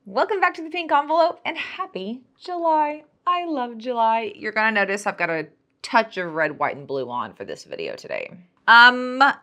Welcome back to the pink envelope and happy July. I love July. You're gonna notice I've got a touch of red, white, and blue on for this video today.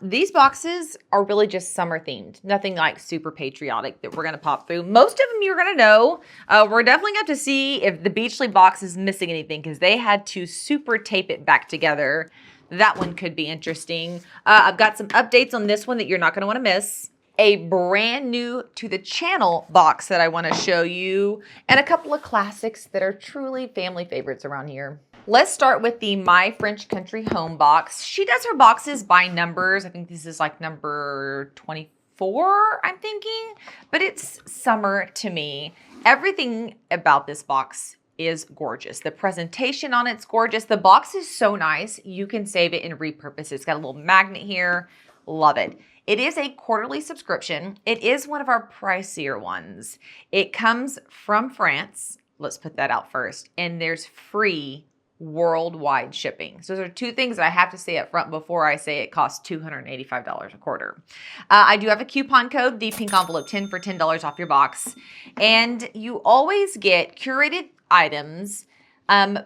These boxes are really just summer themed. Nothing like super patriotic that we're gonna pop through. Most of them you're gonna know. We're definitely gonna have to see if the Beachy box is missing anything because they had to super tape it back together. That one could be interesting. I've got some updates on this one that you're not gonna wanna miss. A brand new to the channel box that I want to show you, and a couple of classics that are truly family favorites around here. Let's start with the My French Country Home box. She does her boxes by numbers. I think this is like number 24, I'm thinking, but it's summer to me. Everything about this box is gorgeous. The presentation on it's gorgeous. The box is so nice. You can save it and repurpose it. It's got a little magnet here. Love it. It is a quarterly subscription. It is one of our pricier ones. It comes from France. Let's put that out first. And there's free worldwide shipping. So those are two things that I have to say up front before I say it costs $285 a quarter. I do have a coupon code, the pink envelope 10 for $10 off your box. And you always get curated items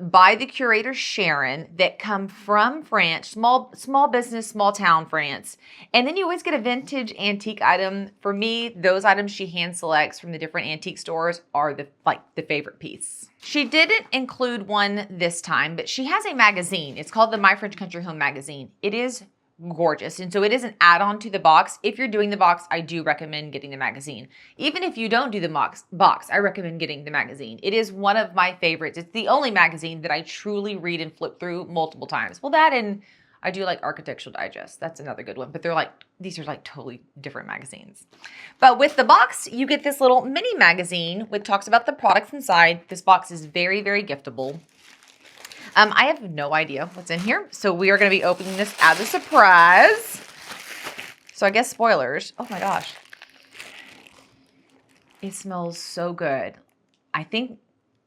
by the curator Sharon that come from France, small business, small town France. And then you always get a vintage antique item. For me, those items she hand selects from the different antique stores are the favorite piece. She didn't include one this time, but she has a magazine. It's called the My French Country Home magazine. It is gorgeous. And so it is an add-on to the box. If you're doing the box, I do recommend getting the magazine. Even if you don't do the box, I recommend getting the magazine. It is one of my favorites. It's the only magazine that I truly read and flip through multiple times. Well, that and I do like Architectural Digest. That's another good one. But these are like totally different magazines. But with the box, you get this little mini magazine which talks about the products inside. This box is very, very giftable. I have no idea what's in here, so we are going to be opening this as a surprise. So I guess spoilers. Oh my gosh. It smells so good. I think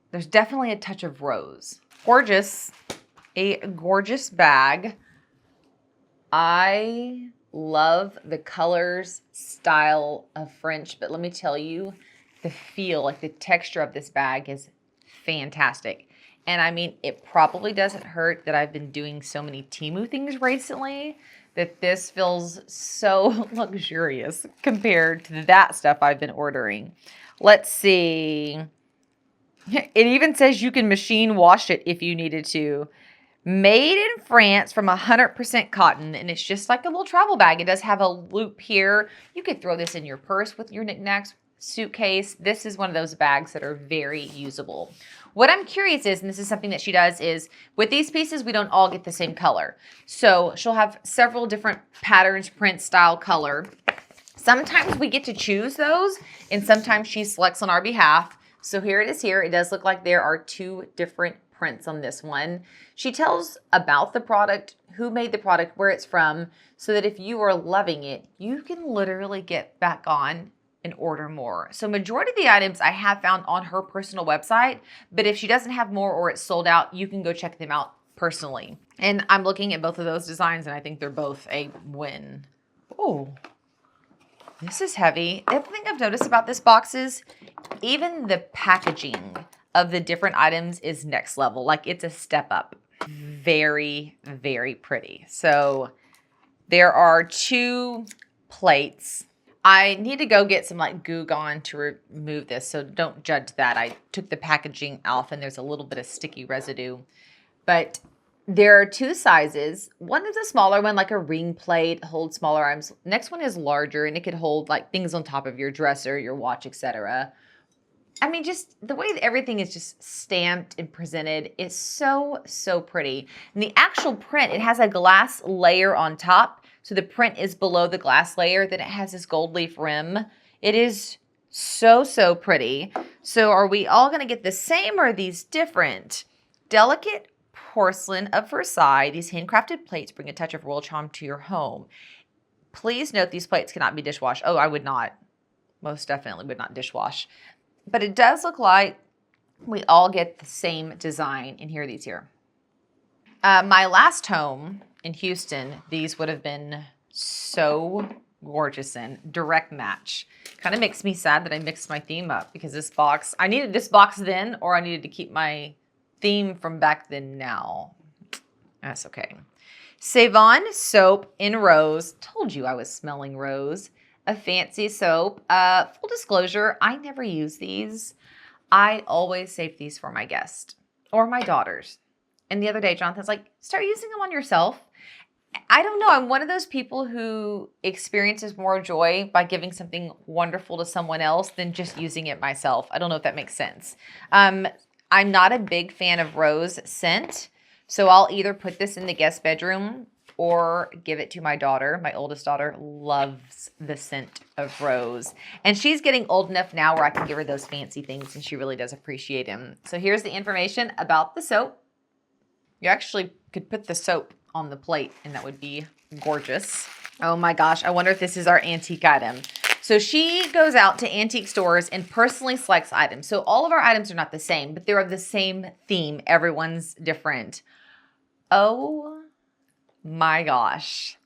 there's definitely a touch of rose. Gorgeous. A gorgeous bag. I love the colors, style of French, but let me tell you, the feel, like the texture of this bag is fantastic. And I mean, it probably doesn't hurt that I've been doing so many Temu things recently that this feels so luxurious compared to that stuff I've been ordering. Let's see. It even says you can machine wash it if you needed to. Made in France from 100% cotton, and it's just like a little travel bag. It does have a loop here. You could throw this in your purse with your knickknacks, suitcase. This is one of those bags that are very usable. What I'm curious is, and this is something that she does, is with these pieces, we don't all get the same color. So she'll have several different patterns, print, style, color. Sometimes we get to choose those, and sometimes she selects on our behalf. So here it is here. It does look like there are two different prints on this one. She tells about the product, who made the product, where it's from, so that if you are loving it, you can literally get back on and order more. So majority of the items I have found on her personal website, but if she doesn't have more or it's sold out, you can go check them out personally. And I'm looking at both of those designs and I think they're both a win. Oh, this is heavy. The other thing I've noticed about this box is even the packaging of the different items is next level. Like it's a step up. Very, very pretty. So there are two plates. I need to go get some like Goo Gone to remove this, so don't judge that. I took the packaging off and there's a little bit of sticky residue. But there are two sizes. One is a smaller one, like a ring plate, holds smaller items. Next one is larger and it could hold like things on top of your dresser, your watch, etc. I mean, just the way that everything is just stamped and presented is so, so pretty. And the actual print, it has a glass layer on top. So the print is below the glass layer. Then it has this gold leaf rim. It is so, so pretty. So are we all going to get the same or are these different? Delicate porcelain of Versailles. These handcrafted plates bring a touch of royal charm to your home. Please note these plates cannot be dishwashed. Oh, I would not. Most definitely would not dishwash. But it does look like we all get the same design. And here are these here. My last home in Houston, these would have been so gorgeous in. Direct match. Kind of makes me sad that I mixed my theme up because this box, I needed this box then, or I needed to keep my theme from back then now. That's okay. Savon soap in rose. Told you I was smelling rose. A fancy soap. Full disclosure, I never use these. I always save these for my guest or my daughters. And the other day, Jonathan's like, start using them on yourself. I don't know. I'm one of those people who experiences more joy by giving something wonderful to someone else than just using it myself. I don't know if that makes sense. I'm not a big fan of rose scent. So I'll either put this in the guest bedroom or give it to my daughter. My oldest daughter loves the scent of rose. And she's getting old enough now where I can give her those fancy things, and she really does appreciate them. So here's the information about the soap. You actually could put the soap on the plate, and that would be gorgeous. Oh my gosh, I wonder if this is our antique item. So she goes out to antique stores and personally selects items. So all of our items are not the same, but they're of the same theme. Everyone's different. Oh my gosh.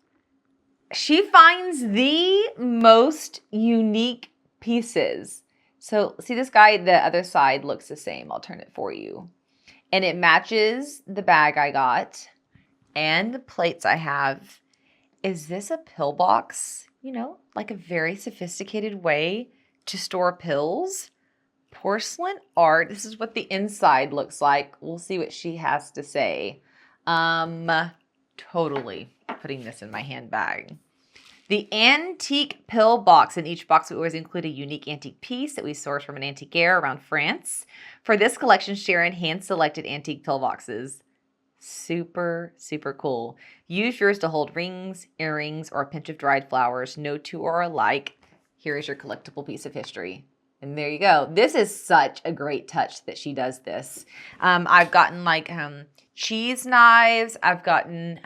She finds the most unique pieces. So see this guy, the other side looks the same. I'll turn it for you. And it matches the bag I got and the plates I have. Is this a pill box? You know, like a very sophisticated way to store pills. Porcelain art. This is what the inside looks like. We'll see what she has to say. Totally putting this in my handbag. The antique pill box. In each box, we always include a unique antique piece that we source from an antiquaire around France. For this collection, Sharon hand-selected antique pill boxes. Super, super cool. Use yours to hold rings, earrings, or a pinch of dried flowers. No two are alike. Here is your collectible piece of history. And there you go. This is such a great touch that she does this. I've gotten like cheese knives. I've gotten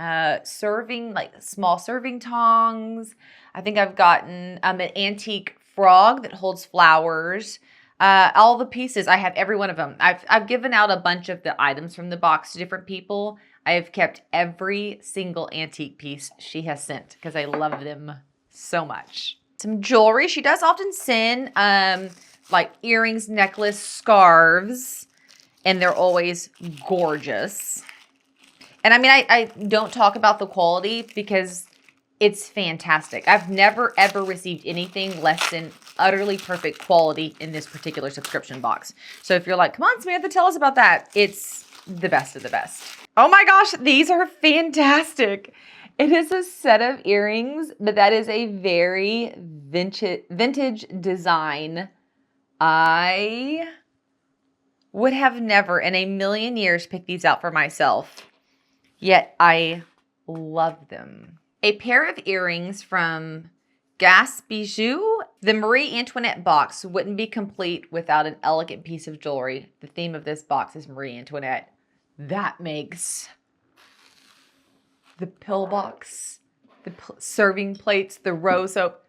small serving tongs. I think I've gotten an antique frog that holds flowers. All the pieces, I have every one of them. I've given out a bunch of the items from the box to different people. I have kept every single antique piece she has sent because I love them so much. Some jewelry. She does often send like earrings, necklace, scarves, and they're always gorgeous. And I mean, I don't talk about the quality because it's fantastic. I've never, ever received anything less than utterly perfect quality in this particular subscription box. So if you're like, come on, Samantha, tell us about that. It's the best of the best. Oh my gosh, these are fantastic. It is a set of earrings, but that is a very vintage design. I would have never in a million years picked these out for myself, yet I love them. A pair of earrings from Gas Bijou. The Marie Antoinette box wouldn't be complete without an elegant piece of jewelry. The theme of this box is Marie Antoinette. That makes the pill box, the serving plates, the rose soap,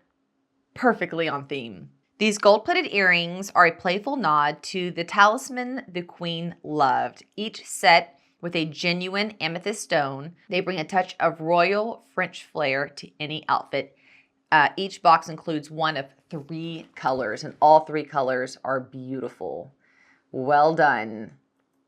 perfectly on theme. These gold-plated earrings are a playful nod to the talisman the queen loved. Each set with a genuine amethyst stone, they bring a touch of royal French flair to any outfit. Each box includes one of 3 colors, and all 3 colors are beautiful. Well done.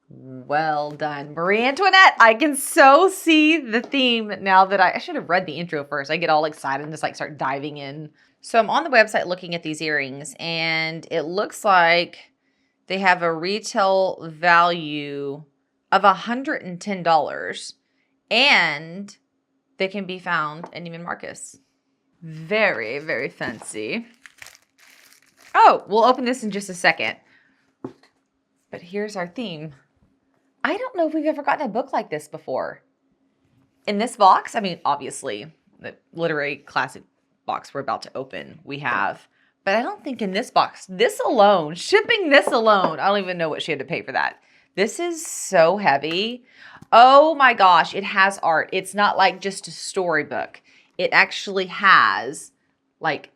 Well done. Marie Antoinette, I can so see the theme now that I should have read the intro first. I get all excited and just like start diving in. So I'm on the website looking at these earrings, and it looks like they have a retail value of $110, and they can be found in Neiman Marcus. Very, very fancy. Oh, we'll open this in just a second. But here's our theme. I don't know if we've ever gotten a book like this before. In this box, I mean, obviously, the literary classic box we're about to open, we have. But I don't think in this box, this alone, shipping this alone, I don't even know what she had to pay for that. This is so heavy. Oh my gosh, it has art. It's not like just a storybook. It actually has like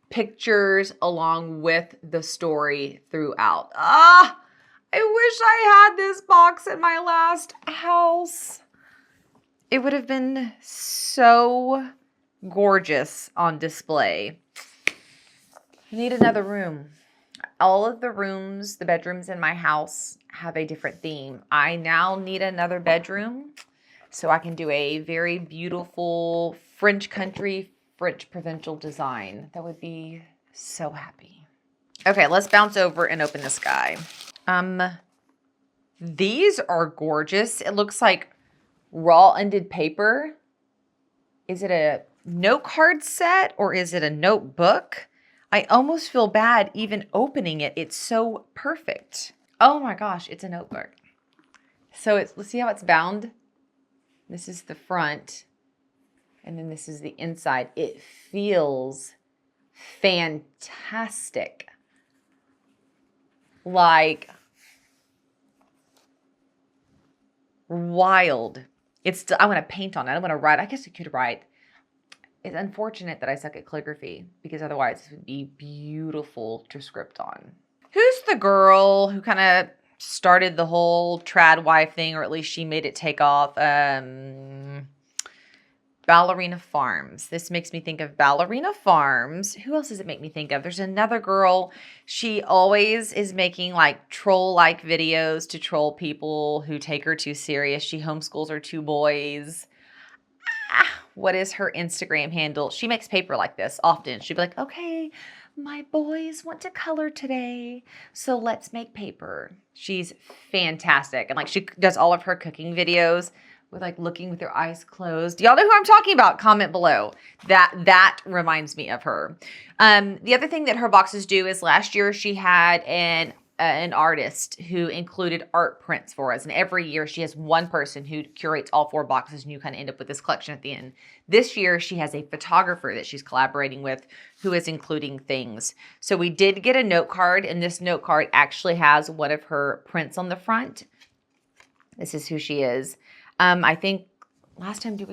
pictures along with the story throughout. I wish I had this box at my last house. It would have been so gorgeous on display. I need another room. All of the rooms, the bedrooms in my house have a different theme. I now need another bedroom so I can do a very beautiful French country, French provincial design. That would be so happy. Okay, let's bounce over and open the sky. These are gorgeous. It looks like raw ended paper. Is it a note card set or is it a notebook? I almost feel bad even opening it. It's so perfect. Oh my gosh, it's a notebook. So let's see how it's bound. This is the front and then this is the inside. It feels fantastic. Like wild. I want to paint on it. I want to write. I guess I could write. It's unfortunate that I suck at calligraphy because otherwise it would be beautiful to script on. Who's the girl who kind of started the whole trad wife thing, or at least she made it take off? Ballerina Farms. This makes me think of Ballerina Farms. Who else does it make me think of? There's another girl. She always is making like troll-like videos to troll people who take her too serious. She homeschools her 2 boys. What is her Instagram handle? She makes paper like this often. She'd be like, okay, my boys want to color today, so let's make paper. She's fantastic. And like she does all of her cooking videos with like looking with your eyes closed. Y'all know who I'm talking about? Comment below. That reminds me of her. The other thing that her boxes do is last year she had an artist who included art prints for us. And every year she has one person who curates all 4 boxes and you kind of end up with this collection at the end. This year she has a photographer that she's collaborating with who is including things. So we did get a note card, and this note card actually has one of her prints on the front. This is who she is. I think last time, I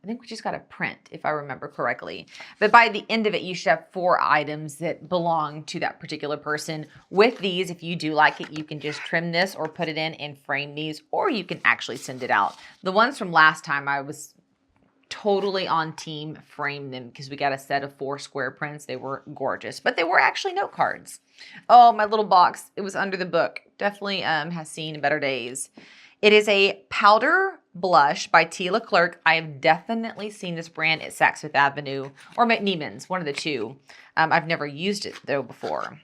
think we just got a print, if I remember correctly. But by the end of it, you should have 4 items that belong to that particular person. With these, if you do like it, you can just trim this or put it in and frame these, or you can actually send it out. The ones from last time, I was totally on team frame them because we got a set of 4 square prints. They were gorgeous, but they were actually note cards. Oh, my little box. It was under the book. Definitely has seen better days. It is a powder blush by T. Leclerc. I have definitely seen this brand at Saks Fifth Avenue or McNeiman's, one of the 2. I've never used it though before.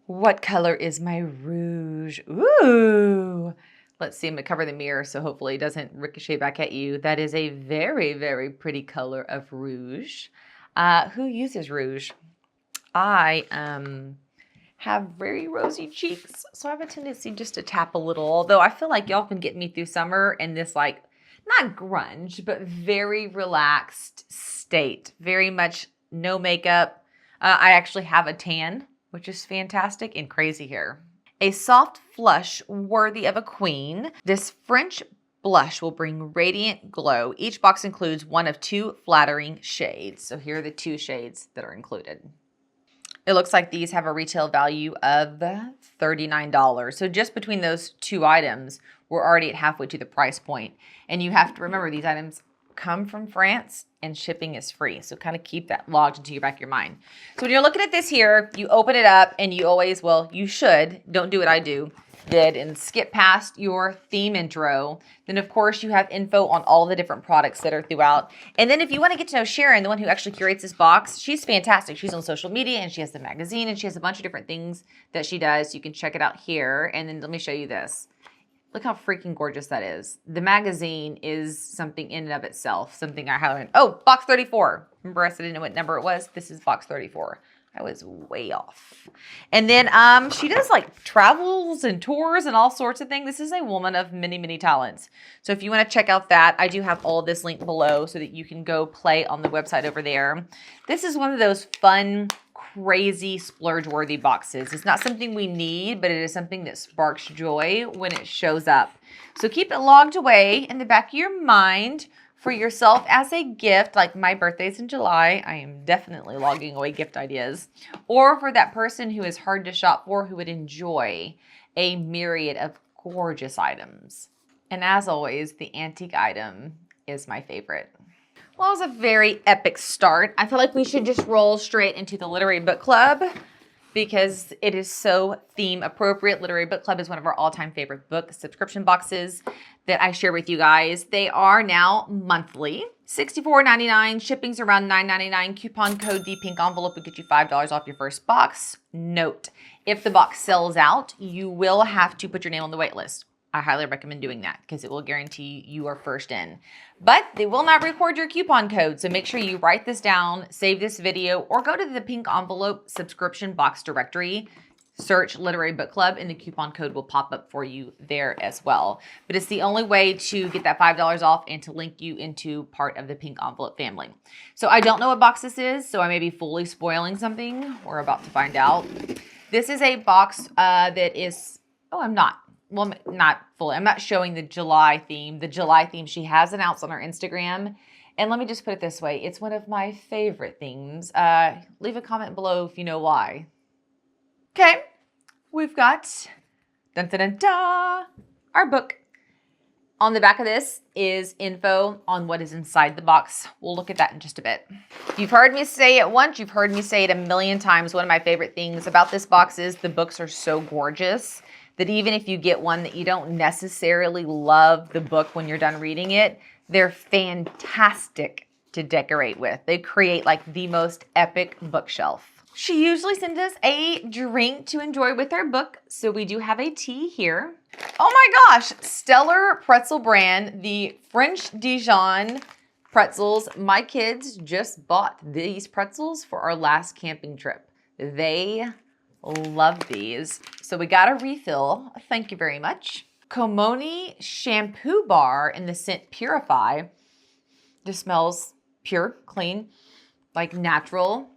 What color is my rouge? Ooh. Let's see, I'm going to cover the mirror so hopefully it doesn't ricochet back at you. That is a very, very pretty color of rouge. Who uses rouge? I have very rosy cheeks, so I have a tendency just to tap a little, although I feel like y'all can get me through summer in this like, not grunge, but very relaxed state. Very much no makeup. I actually have a tan, which is fantastic, and crazy hair. A soft flush worthy of a queen. This French blush will bring radiant glow. Each box includes one of 2 flattering shades. So here are the 2 shades that are included. It looks like these have a retail value of $39. So just between those 2 items, we're already at halfway to the price point. And you have to remember these items come from France and shipping is free. So kind of keep that logged into your back of your mind. So when you're looking at this here, you open it up and you always, well, you should, don't do what I did and skip past your theme intro. Then of course you have info on all the different products that are throughout. And then if you want to get to know Sharon, the one who actually curates this box, she's fantastic. She's on social media and she has the magazine and she has a bunch of different things that she does. You can check it out here. And then let me show you this. Look how freaking gorgeous that is. The magazine is something in and of itself, something I highlighted. Oh, box 34. Remember I said I didn't know what number it was? This is box 34. I was way off. And then she does like travels and tours and all sorts of things. This is a woman of many, many talents. So if you want to check out that, I do have all of this linked below so that you can go play on the website over there. This is one of those fun, crazy, splurge-worthy boxes. It's not something we need, but it is something that sparks joy when it shows up. So keep it logged away in the back of your mind for yourself as a gift, like my birthday's in July. I am definitely logging away gift ideas. Or for that person who is hard to shop for, who would enjoy a myriad of gorgeous items. And as always, the antique item is my favorite. Well, it was a very epic start. I feel like we should just roll straight into the Literary Book Club because it is so theme appropriate. Literary Book Club is one of our all-time favorite book subscription boxes that I share with you guys. They are now monthly, $64.99. Shipping's around $9.99. Coupon code ThePinkEnvelope will get you $5 off your first box. Note, if the box sells out, you will have to put your name on the wait list. I highly recommend doing that because it will guarantee you are first in. But they will not record your coupon code, so make sure you write this down, save this video, or go to the Pink Envelope subscription box directory, search Literary Book Club, and the coupon code will pop up for you there as well. But it's the only way to get that $5 off and to link you into part of the Pink Envelope family. So I don't know what box this is, so I may be fully spoiling something. We're about to find out. This is a box that is, I'm not. Well, not fully. I'm not showing the July theme. The July theme she has announced on her Instagram. And let me just put it this way. It's one of my favorite themes. Leave a comment below if you know why. Okay. We've got our book. On the back of this is info on what is inside the box. We'll look at that in just a bit. You've heard me say it once. You've heard me say it a million times. One of my favorite things about this box is the books are so gorgeous that even if you get one that you don't necessarily love the book when you're done reading it, they're fantastic to decorate with. They create like the most epic bookshelf. She usually sends us a drink to enjoy with our book, so we do have a tea here. Oh my gosh, Stellar Pretzel brand, the French Dijon pretzels. My kids just bought these pretzels for our last camping trip. They love these. So we got a refill. Thank you very much. Komoni shampoo bar in the scent Purify. This smells pure, clean, like natural.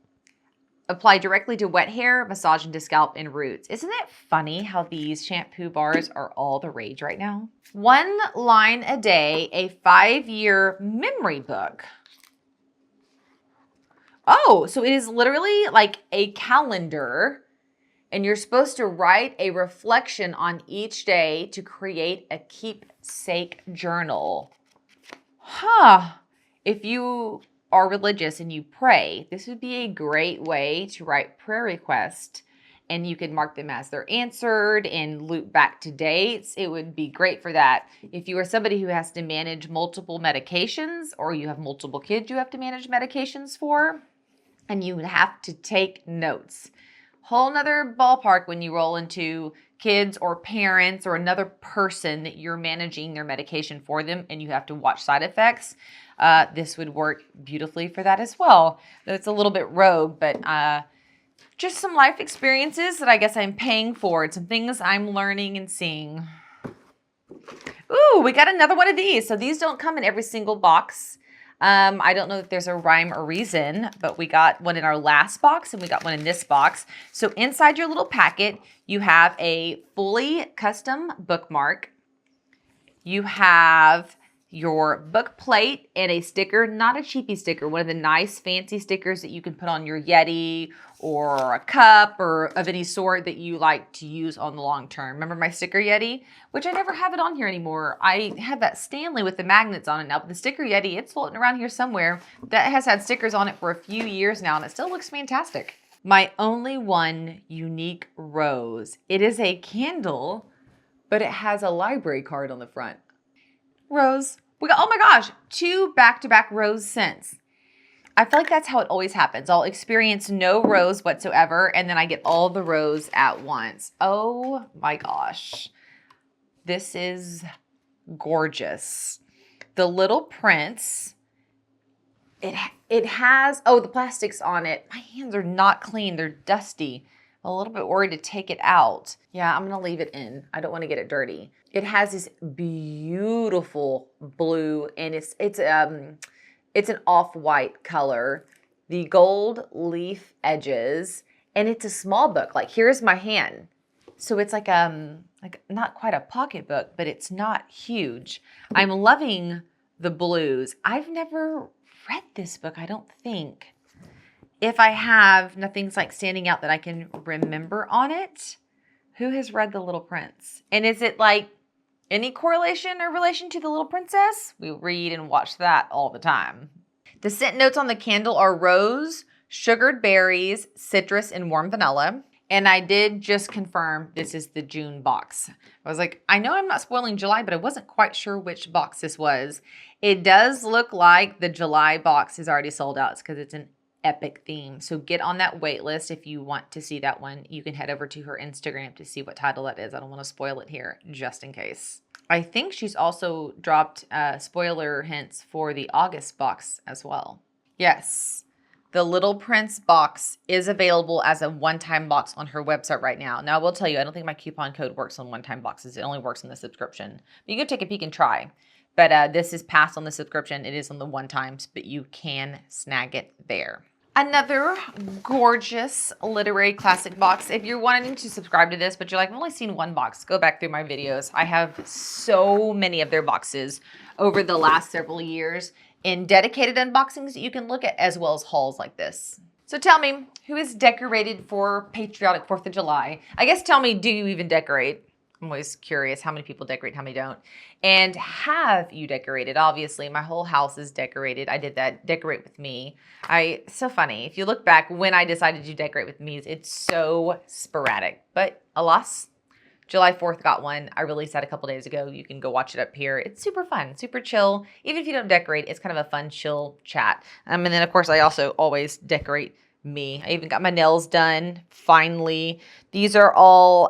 Apply directly to wet hair, massage into scalp and roots. Isn't it funny how these shampoo bars are all the rage right now? One line a day, a 5-year memory book. Oh, so it is literally like a calendar. And you're supposed to write a reflection on each day to create a keepsake journal. If you are religious and you pray, this would be a great way to write prayer requests, and you can mark them as they're answered and loop back to dates. It would be great for that. If you are somebody who has to manage multiple medications, or you have multiple kids you have to manage medications for, and you have to take notes. Whole nother ballpark when you roll into kids or parents or another person that you're managing their medication for them and you have to watch side effects. This would work beautifully for that as well. It's a little bit rogue, but just some life experiences that I guess I'm paying for. Some things I'm learning and seeing. Ooh, we got another one of these. So these don't come in every single box. I don't know if there's a rhyme or reason, but we got one in our last box and we got one in this box. So inside your little packet, you have a fully custom bookmark. You have your book plate and a sticker, not a cheapy sticker, one of the nice fancy stickers that you can put on your Yeti or a cup or of any sort that you like to use on the long term. Remember my sticker Yeti? Which I never have it on here anymore. I have that Stanley with the magnets on it now, but the sticker Yeti, it's floating around here somewhere. That has had stickers on it for a few years now and it still looks fantastic. My only one unique rose. It is a candle, but it has a library card on the front. Rose. We got, oh my gosh, 2 back-to-back rose scents. I feel like that's how it always happens. I'll experience no rose whatsoever, and then I get all the rose at once. Oh my gosh. This is gorgeous. The Little Prince, it has, oh, the plastic's on it. My hands are not clean. They're dusty. I'm a little bit worried to take it out. Yeah, I'm going to leave it in. I don't want to get it dirty. It has this beautiful blue, and it's an off-white color. The gold leaf edges, and it's a small book. Like, here's my hand. So it's like not quite a pocketbook, but it's not huge. I'm loving the blues. I've never read this book, I don't think. If I have, nothing's like standing out that I can remember on it. Who has read The Little Prince? And is it like any correlation or relation to The Little Princess? We read and watch that all the time. The scent notes on the candle are rose, sugared berries, citrus, and warm vanilla. And I did just confirm this is the June box. I was like, I know I'm not spoiling July, but I wasn't quite sure which box this was. It does look like the July box is already sold out. It's because it's an epic theme. So get on that wait list if you want to see that one. You can head over to her Instagram to see what title that is. I don't want to spoil it here, just in case. I think she's also dropped spoiler hints for the August box as well. Yes. The Little Prince box is available as a one-time box on her website right now. Now, I will tell you, I don't think my coupon code works on one-time boxes. It only works on the subscription. But you can take a peek and try. But this is passed on the subscription. It is on the one-times, but you can snag it there. Another gorgeous literary classic box. If you're wanting to subscribe to this, but you're like, I've only seen one box, go back through my videos. I have so many of their boxes over the last several years in dedicated unboxings that you can look at, as well as hauls like this. So tell me, who is decorated for patriotic 4th of July? I guess tell me, do you even decorate? I'm always curious how many people decorate, how many don't. And have you decorated? Obviously, my whole house is decorated. I did that decorate with me. So funny. If you look back when I decided to decorate with me, it's so sporadic. But alas, July 4th got one. I released that a couple days ago. You can go watch it up here. It's super fun, super chill. Even if you don't decorate, it's kind of a fun, chill chat. And then, of course, I also always decorate me. I even got my nails done, finally. These are all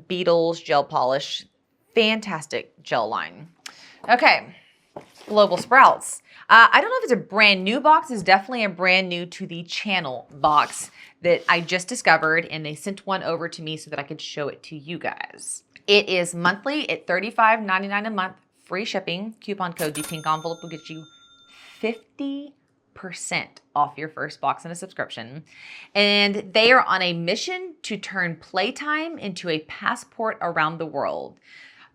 Beetles Gel Polish. Fantastic gel line. Okay, Global Sprouts. I don't know if it's a brand new box. It's definitely a brand new to the channel box that I just discovered, and they sent one over to me so that I could show it to you guys. It is monthly at $35.99 a month, free shipping. Coupon code ThePinkEnvelope will get you 50% off your first box and a subscription. And they are on a mission to turn playtime into a passport around the world.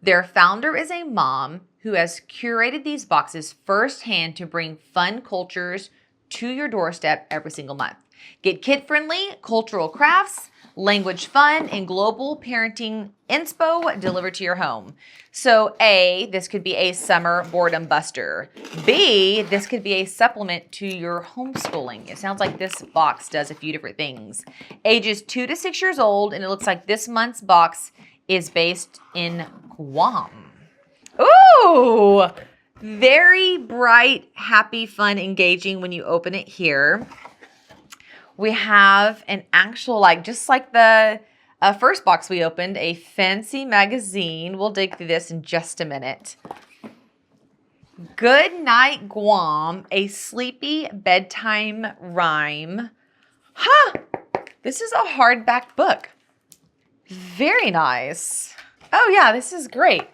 Their founder is a mom who has curated these boxes firsthand to bring fun cultures to your doorstep every single month. Get kid-friendly cultural crafts, language fun, and global parenting inspo delivered to your home. So A, this could be a summer boredom buster. B, this could be a supplement to your homeschooling. It sounds like this box does a few different things. Ages 2 to 6 years old, and it looks like this month's box is based in Guam. Ooh! Very bright, happy, fun, engaging when you open it here. We have an actual, just like the first box we opened, a fancy magazine. We'll dig through this in just a minute. Good Night Guam, a sleepy bedtime rhyme. Huh! This is a hardback book. Very nice. Oh yeah, this is great.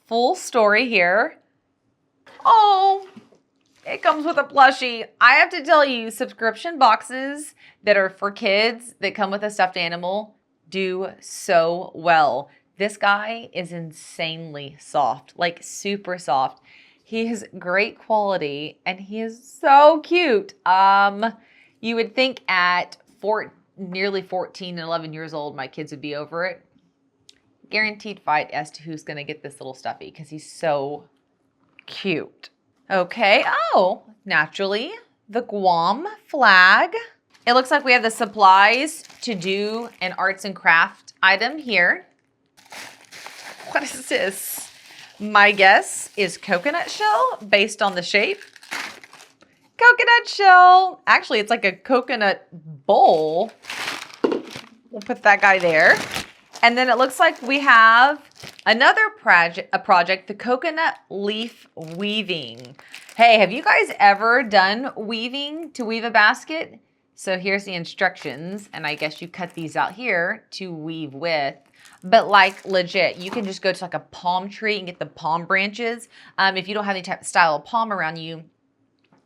Full story here. Oh, it comes with a plushie. I have to tell you, subscription boxes that are for kids that come with a stuffed animal do so well. This guy is insanely soft, like super soft. He has great quality and he is so cute. You would think at nearly 14 and 11 years old, my kids would be over it. Guaranteed fight as to who's going to get this little stuffy because he's so cute. Okay. Oh, naturally, the Guam flag. It looks like we have the supplies to do an arts and craft item here. What is this? My guess is coconut shell based on the shape. Coconut shell. Actually, it's like a coconut bowl. We'll put that guy there. And then it looks like we have another project, the coconut leaf weaving. Hey, have you guys ever done weaving to weave a basket? So here's the instructions, and I guess you cut these out here to weave with. But like legit, you can just go to like a palm tree and get the palm branches. If you don't have any type of style of palm around you,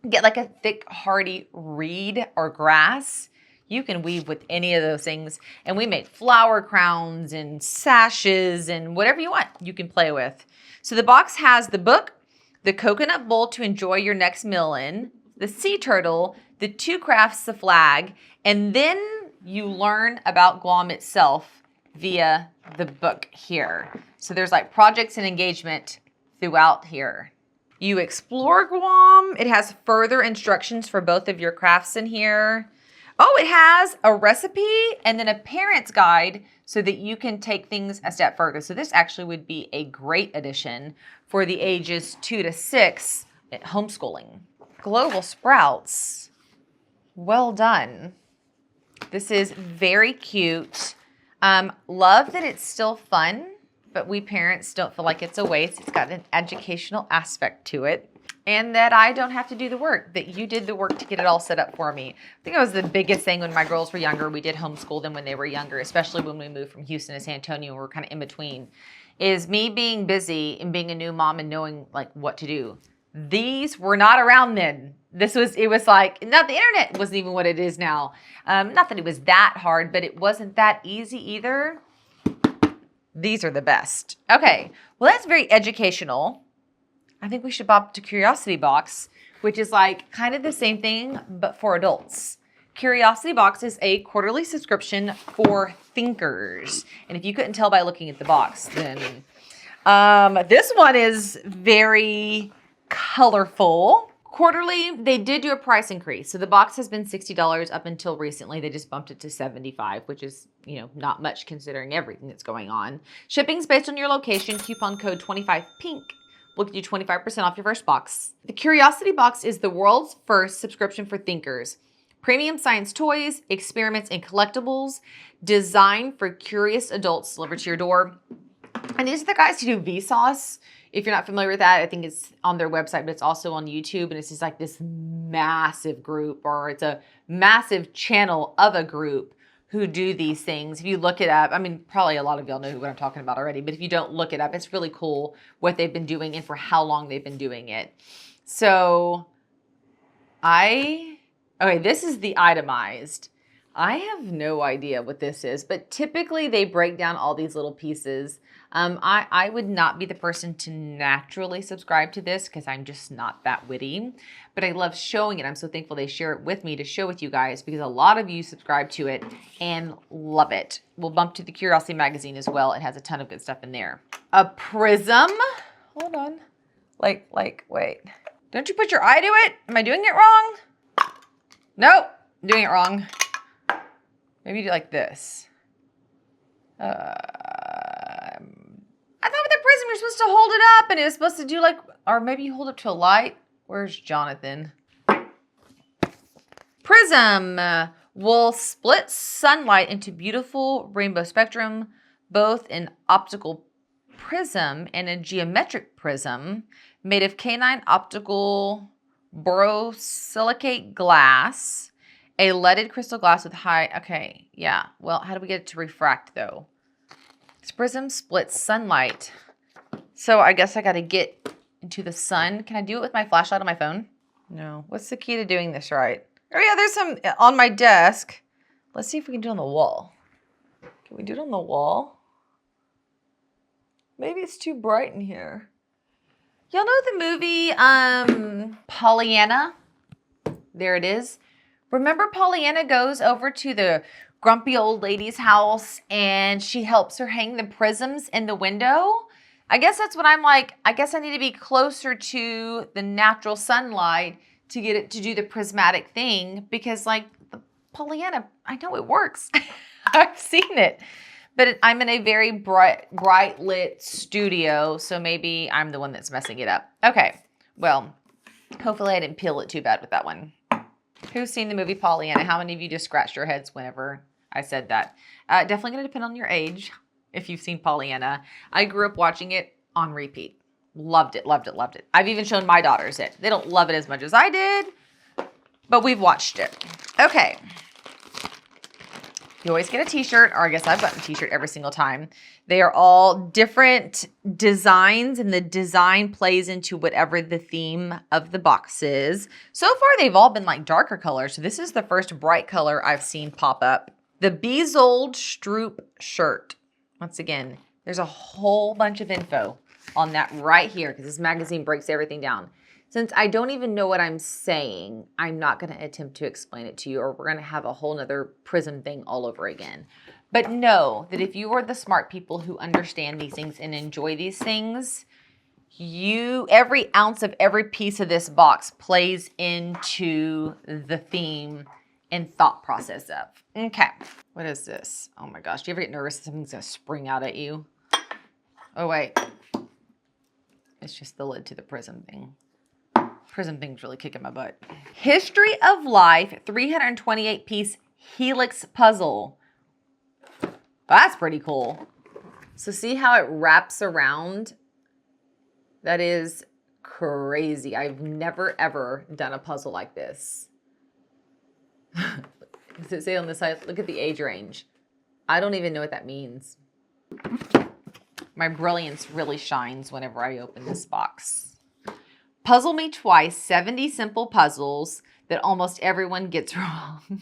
get like a thick, hardy reed or grass. You can weave with any of those things. And we made flower crowns and sashes and whatever you want you can play with. So the box has the book, the coconut bowl to enjoy your next meal in, the sea turtle, the 2 crafts, the flag, and then you learn about Guam itself via the book here. So there's like projects and engagement throughout here. You explore Guam. It has further instructions for both of your crafts in here. Oh, it has a recipe and then a parent's guide so that you can take things a step further. So this actually would be a great addition for the ages 2 to 6 at homeschooling. Global sprouts. Well done. This is very cute. Love that it's still fun, but we parents don't feel like it's a waste. It's got an educational aspect to it. And that I don't have to do the work, that you did the work to get it all set up for me. I think that was the biggest thing when my girls were younger. We did homeschool them when they were younger, especially when we moved from Houston to San Antonio. We were kind of in between. Is me being busy and being a new mom and knowing like what to do. These were not around then. It was like, not the internet wasn't even what it is now. Not that it was that hard, but it wasn't that easy either. These are the best. Okay, well that's very educational. I think we should bop to Curiosity Box, which is like kind of the same thing, but for adults. Curiosity Box is a quarterly subscription for thinkers. And if you couldn't tell by looking at the box, then this one is very colorful. Quarterly, they did do a price increase. So the box has been $60 up until recently. They just bumped it to $75, which is, not much considering everything that's going on. Shipping's based on your location. Coupon code 25PINK will get you 25% off your first box. The Curiosity Box is the world's first subscription for thinkers. Premium science toys, experiments, and collectibles designed for curious adults delivered to your door. And these are the guys who do Vsauce. If you're not familiar with that, I think it's on their website, but it's also on YouTube. And it's just like this massive group, or it's a massive channel of a group who do these things. If you look it up, I mean, probably a lot of y'all know what I'm talking about already, but if you don't look it up, it's really cool what they've been doing and for how long they've been doing it. So okay, this is the itemized. I have no idea what this is, but typically they break down all these little pieces. I would not be the person to naturally subscribe to this because I'm just not that witty, but I love showing it. I'm so thankful they share it with me to show with you guys because a lot of you subscribe to it and love it. We'll bump to the Curiosity magazine as well. It has a ton of good stuff in there. A prism. Hold on. Wait. Don't you put your eye to it? Am I doing it wrong? Nope, I'm doing it wrong. Maybe do like this. I thought with the prism you're supposed to hold it up and it was supposed to do or maybe you hold it to a light. Where's Jonathan? Prism will split sunlight into beautiful rainbow spectrum, both an optical prism and a geometric prism made of canine optical borosilicate glass, a leaded crystal glass with okay, yeah. Well, how do we get it to refract though? This prism splits sunlight. So I guess I got to get into the sun. Can I do it with my flashlight on my phone? No. What's the key to doing this right? Oh yeah, there's some on my desk. Let's see if we can do it on the wall. Can we do it on the wall? Maybe it's too bright in here. Y'all know the movie Pollyanna? There it is. Remember Pollyanna goes over to the grumpy old lady's house and she helps her hang the prisms in the window? I guess that's what I'm like. I guess I need to be closer to the natural sunlight to get it to do the prismatic thing because the Pollyanna, I know it works. I've seen it. But I'm in a very bright lit studio, so maybe I'm the one that's messing it up. Okay, well, hopefully I didn't peel it too bad with that one. Who's seen the movie Pollyanna? How many of you just scratched your heads whenever I said that? Definitely going to depend on your age if you've seen Pollyanna. I grew up watching it on repeat. Loved it, loved it, loved it. I've even shown my daughters it. They don't love it as much as I did, but we've watched it. Okay. You always get a t-shirt, or I guess I've gotten a t-shirt every single time. They are all different designs, and the design plays into whatever the theme of the box is. So far, they've all been darker colors. So this is the first bright color I've seen pop up. The Beetles Stroop shirt. Once again, there's a whole bunch of info on that right here because this magazine breaks everything down. Since I don't even know what I'm saying, I'm not going to attempt to explain it to you or we're going to have a whole nother prism thing all over again. But know that if you are the smart people who understand these things and enjoy these things, Every ounce of every piece of this box plays into the theme and thought process of. Okay. What is this? Oh my gosh. Do you ever get nervous that something's going to spring out at you? Oh, wait. It's just the lid to the prism thing. Prism thing's really kicking my butt. History of Life 328-piece Helix puzzle. That's pretty cool. So see how it wraps around? That is crazy. I've never, ever done a puzzle like this. Does it say on the side? Look at the age range. I don't even know what that means. My brilliance really shines whenever I open this box. Puzzle Me Twice, 70 simple puzzles that almost everyone gets wrong.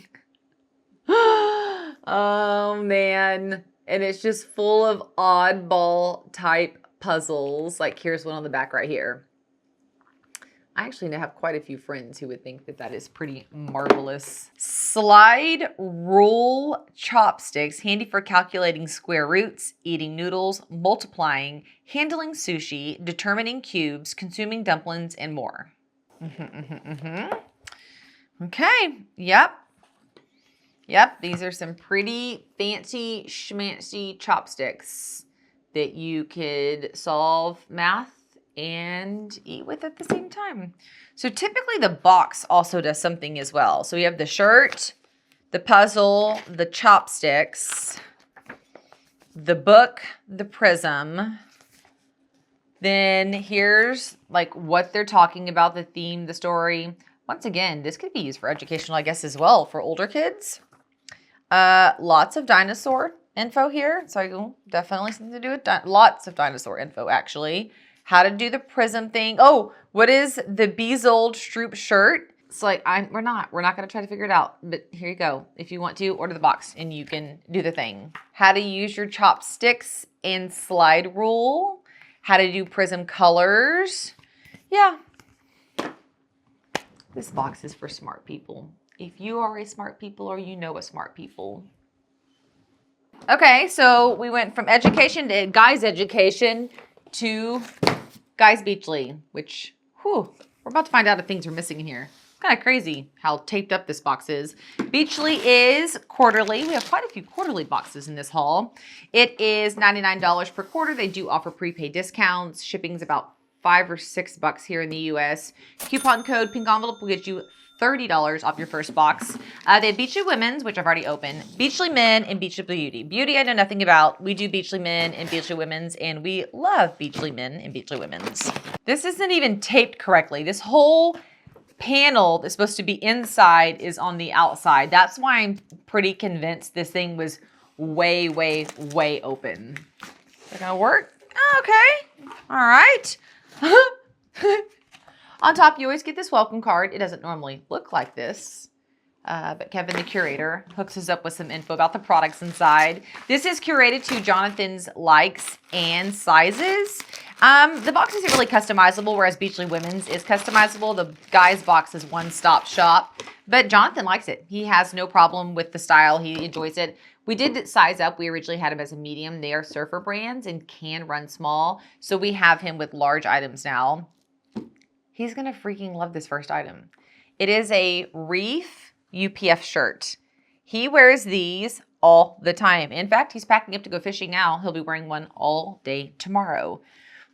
Oh, man. And it's just full of oddball type puzzles. Like here's one on the back right here. I actually have quite a few friends who would think that that is pretty marvelous. Slide rule chopsticks, handy for calculating square roots, eating noodles, multiplying, handling sushi, determining cubes, consuming dumplings, and more. Okay, yep. These are some pretty fancy schmancy chopsticks that you could solve math and eat with at the same time. So typically the box also does something as well. So we have the shirt, the puzzle, the chopsticks, the book, the prism. Then here's like what they're talking about, the theme, the story. Once again, this could be used for educational, I guess, as well for older kids. Lots of dinosaur info here. So definitely something to do with lots of dinosaur info, actually. How to do the prism thing. Oh, what is the Beetles Gel shirt? It's like, we're not going to try to figure it out. But here you go. If you want to, order the box and you can do the thing. How to use your chopsticks and slide rule. How to do prism colors. Yeah. This box is for smart people. If you are a smart people or you know a smart people. Okay, so we went from education to guys education to guys Beachly, which, we're about to find out if things are missing in here. It's kind of crazy how taped up this box is. Beachly is quarterly. We have quite a few quarterly boxes in this haul. It is $99 per quarter. They do offer prepaid discounts. Shipping's about $5 or $6 here in the US. Coupon code Pink Envelope will get you $30 off your first box. They have Beachly Women's, which I've already opened, Beachly Men, and Beachly Beauty. Beauty I know nothing about. We do Beachly Men and Beachly Women's, and we love Beachly Men and Beachly Women's. This isn't even taped correctly. This whole panel that's supposed to be inside is on the outside. That's why I'm pretty convinced this thing was way, way, way open. Is that gonna work? Okay. All right. On top, you always get this welcome card. It doesn't normally look like this, but Kevin, the curator, hooks us up with some info about the products inside. This is curated to Jonathan's likes and sizes. The box isn't really customizable, whereas Beachly Women's is customizable. The guy's box is one-stop shop, but Jonathan likes it. He has no problem with the style. He enjoys it. We did size up. We originally had him as a medium. They are surfer brands and can run small, so we have him with large items now. He's going to freaking love this first item. It is a Reef UPF shirt. He wears these all the time. In fact, he's packing up to go fishing now. He'll be wearing one all day tomorrow.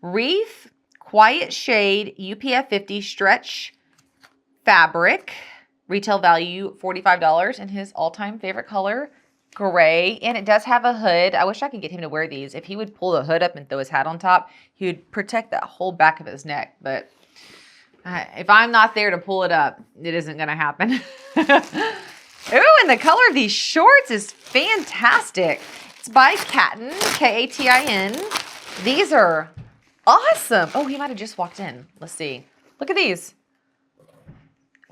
Reef Quiet Shade UPF 50 stretch fabric. Retail value $45 in his all-time favorite color, gray. And it does have a hood. I wish I could get him to wear these. If he would pull the hood up and throw his hat on top, he would protect that whole back of his neck. But if I'm not there to pull it up, it isn't going to happen. Ooh, and the color of these shorts is fantastic. It's by Katin, Katin. These are awesome. Oh, he might have just walked in. Let's see. Look at these.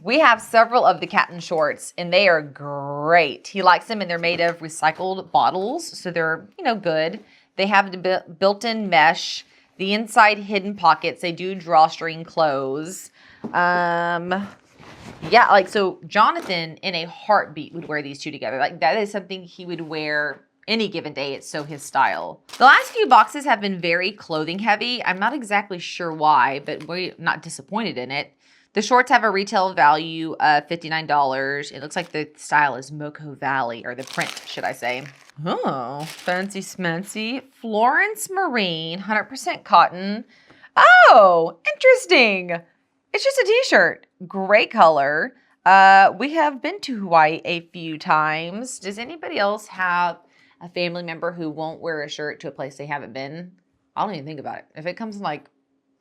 We have several of the Katin shorts, and they are great. He likes them, and they're made of recycled bottles, so they're, good. They have the built-in mesh. The inside hidden pockets, they do drawstring close. So Jonathan in a heartbeat would wear these two together. Like that is something he would wear any given day. It's so his style. The last few boxes have been very clothing heavy. I'm not exactly sure why, but we're not disappointed in it. The shorts have a retail value of $59. It looks like the style is Moco Valley, or the print, should I say. Oh, fancy smancy. Florence Marine, 100% cotton. Oh, interesting. It's just a t-shirt. Great color. We have been to Hawaii a few times. Does anybody else have a family member who won't wear a shirt to a place they haven't been? I don't even think about it. If it comes in like,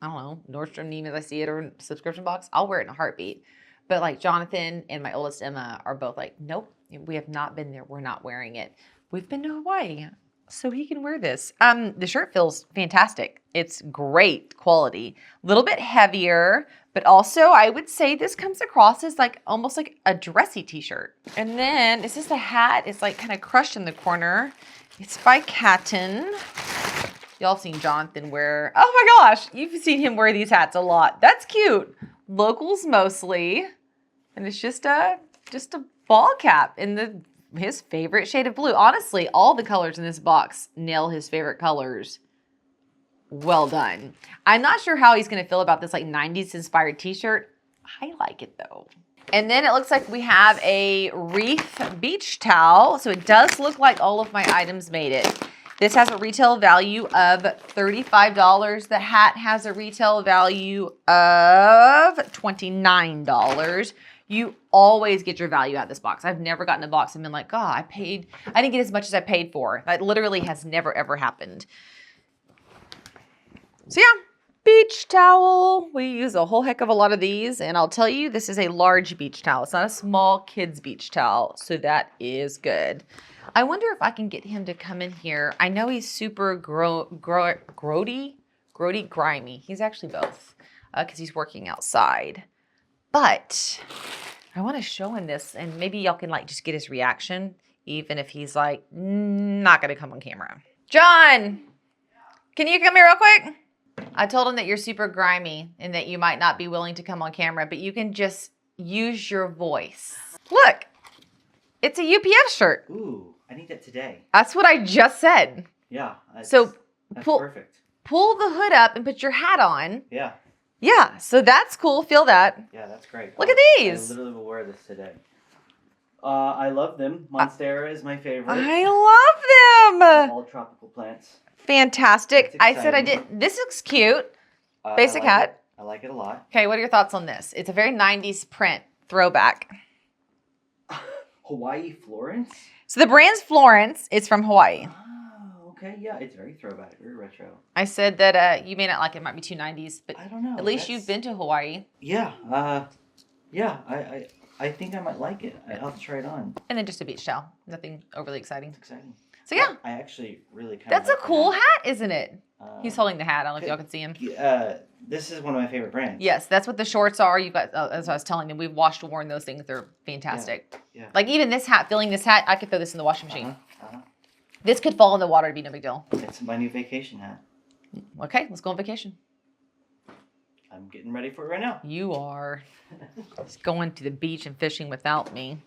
I don't know, Nordstrom, Neiman, I see it, or subscription box, I'll wear it in a heartbeat. But like Jonathan and my oldest Emma are both like, nope, we have not been there. We're not wearing it. We've been to Hawaii, so he can wear this. The shirt feels fantastic. It's great quality. A little bit heavier, but also I would say this comes across as like almost like a dressy t-shirt. And then this is the hat. It's like kind of crushed in the corner. It's by Catton. Y'all seen Jonathan wear, oh my gosh, you've seen him wear these hats a lot. That's cute. Locals mostly. And it's just a ball cap in his favorite shade of blue. Honestly, all the colors in this box nail his favorite colors. Well done. I'm not sure how he's going to feel about this like 90s inspired t-shirt. I like it though. And then it looks like we have a Reef beach towel. So it does look like all of my items made it. This has a retail value of $35. The hat has a retail value of $29. You always get your value out of this box. I've never gotten a box and been like, oh, I didn't get as much as I paid for. That literally has never, ever happened. So yeah, beach towel. We use a whole heck of a lot of these. And I'll tell you, this is a large beach towel. It's not a small kid's beach towel. So that is good. I wonder if I can get him to come in here. I know he's super grimy. He's actually both because he's working outside. But I want to show him this, and maybe y'all can like just get his reaction, even if he's like not going to come on camera. John, can you come here real quick? I told him that you're super grimy and that you might not be willing to come on camera, but you can just use your voice. Look, it's a UPS shirt. Ooh. I need that today. That's what I just said. Yeah. That's perfect. Pull the hood up and put your hat on. Yeah. Yeah. So that's cool. Feel that. Yeah, that's great. Look at these. I literally will wear this today. I love them. Monstera is my favorite. I love them. All tropical plants. Fantastic. I said I did. This looks cute. Basic hat. I like it a lot. Okay. What are your thoughts on this? It's a very 90s print throwback. Hawaii Florence? So the brand's Florence. It's from Hawaii. Oh, okay. Yeah, it's very throwback, very retro. I said that you may not like it. It might be too 90s, but I don't know. At least you've been to Hawaii. Yeah. I think I might like it. I'll have to try it on. And then just a beach towel. Nothing overly exciting. It's exciting. So yeah. I actually really kind of That's like a cool hat, isn't it? He's holding the hat. I don't know if y'all can see him. This is one of my favorite brands. Yes, that's what the shorts are. You got, as I was telling you, we've washed and worn those things. They're fantastic. Yeah. Like even this hat, filling this hat, I could throw this in the washing machine. This could fall in the water. It'd be no big deal. It's my new vacation hat. Okay, let's go on vacation. I'm getting ready for it right now. You are. Just going to the beach and fishing without me.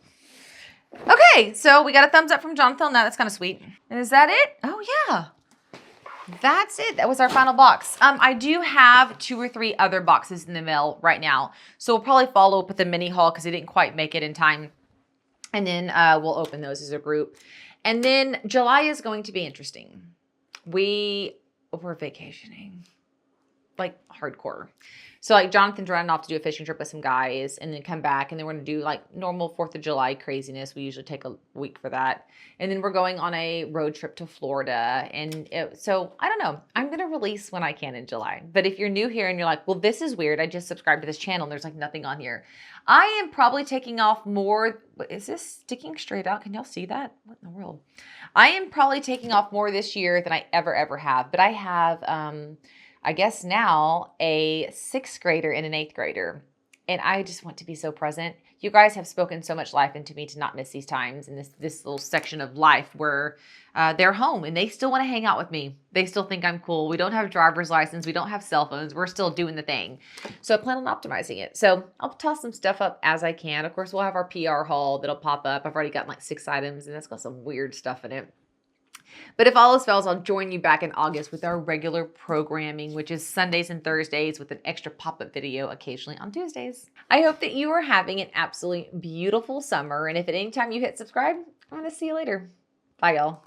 Okay, so we got a thumbs up from Jonathan on that. That's kind of sweet. And is that it? Oh, yeah. That's it. That was our final box. I do have 2 or 3 other boxes in the mail right now. So we'll probably follow up with a mini haul because I didn't quite make it in time. And then we'll open those as a group. And then July is going to be interesting. We're vacationing. Like hardcore. So like Jonathan's running off to do a fishing trip with some guys and then come back, and then we're going to do like normal 4th of July craziness. We usually take a week for that. And then we're going on a road trip to Florida. And so I don't know. I'm going to release when I can in July. But if you're new here and you're like, well, this is weird. I just subscribed to this channel and there's like nothing on here. I am probably taking off more. Is this sticking straight out? Can y'all see that? What in the world? I am probably taking off more this year than I ever have. But I have, I guess now a 6th grader and an 8th grader. And I just want to be so present. You guys have spoken so much life into me to not miss these times and this little section of life where they're home and they still want to hang out with me. They still think I'm cool. We don't have a driver's license. We don't have cell phones. We're still doing the thing. So I plan on optimizing it. So I'll toss some stuff up as I can. Of course, we'll have our PR haul that'll pop up. I've already got like 6 items and that's got some weird stuff in it. But if all else fails, I'll join you back in August with our regular programming, which is Sundays and Thursdays with an extra pop-up video occasionally on Tuesdays. I hope that you are having an absolutely beautiful summer. And if at any time you hit subscribe, I'm going to see you later. Bye, y'all.